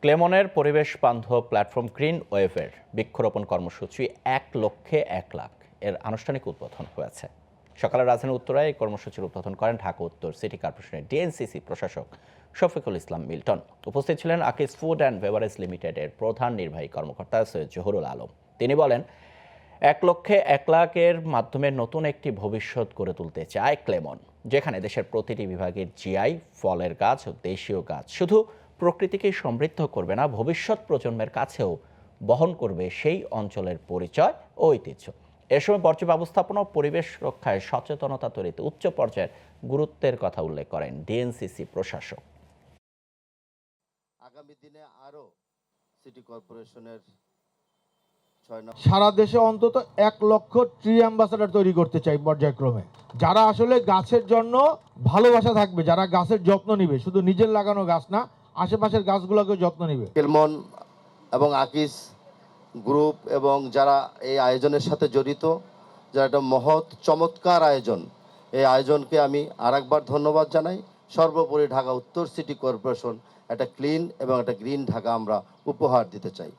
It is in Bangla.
ক্লেমনের পরিবেশ বান্ধব প্ল্যাটফর্ম গ্রিন ওয়েভের বৃক্ষরোপণ কর্মসূচি 1,00,000 এর আনুষ্ঠানিক উদ্বোধন হয়েছে। সকালে রাজধানীর উত্তরায় এই কর্মসূচির উদ্বোধন করেন ঢাকা উত্তর সিটি কর্পোরেশনের ডিএনসিসি প্রশাসক শফিকুল ইসলাম মিল্টন। উপস্থিত ছিলেন আকিস ফুড অ্যান্ড বেভারেজ লিমিটেডের প্রধান নির্বাহী কর্মকর্তা সৈয়দ জহুরুল আলম। তিনি বলেন, 1,00,000 মাধ্যমে নতুন একটি ভবিষ্যৎ গড়ে তুলতে চায় ক্লেমন, যেখানে দেশের প্রতিটি বিভাগের জিআই, ফলের গাছ ও দেশীয় গাছ শুধু প্রকৃতিকে সমৃদ্ধ করবে না, ভবিষ্যৎ প্রজন্মের কাছেও বহন করবে সেই অঞ্চলের পরিচয় ও ঐতিহ্য। এ সময় বর্জ্য ব্যবস্থাপনা ও পরিবেশ রক্ষায় সচেতনতা তৈরিতে উচ্চ পর্যায়ের গুরুত্বের কথা উল্লেখ করেন ডিএনসিসি প্রশাসক। আগামী দিনে আরো সিটি কর্পোরেশনের সারা দেশে অন্তত 1,00,000 ট্রি অ্যাম্বাসাডার তৈরি করতে চাই পর্যায়ক্রমে, যারা আসলে গাছের জন্য ভালোবাসা থাকবে, যারা গাছের যত্ন নিবে, শুধু নিজের লাগানো গাছ না, আশেপাশের গাছগুলোকে যত্ন নিবে। ক্লেমন এবং আকিস গ্রুপ এবং যারা এই আয়োজনের সাথে জড়িত, যারা একটা মহৎ চমৎকার আয়োজন, এই আয়োজনকে আমি আরেকবার ধন্যবাদ জানাই। সর্বোপরি ঢাকা উত্তর সিটি কর্পোরেশন একটা ক্লিন এবং একটা গ্রিন ঢাকা আমরা উপহার দিতে চাই।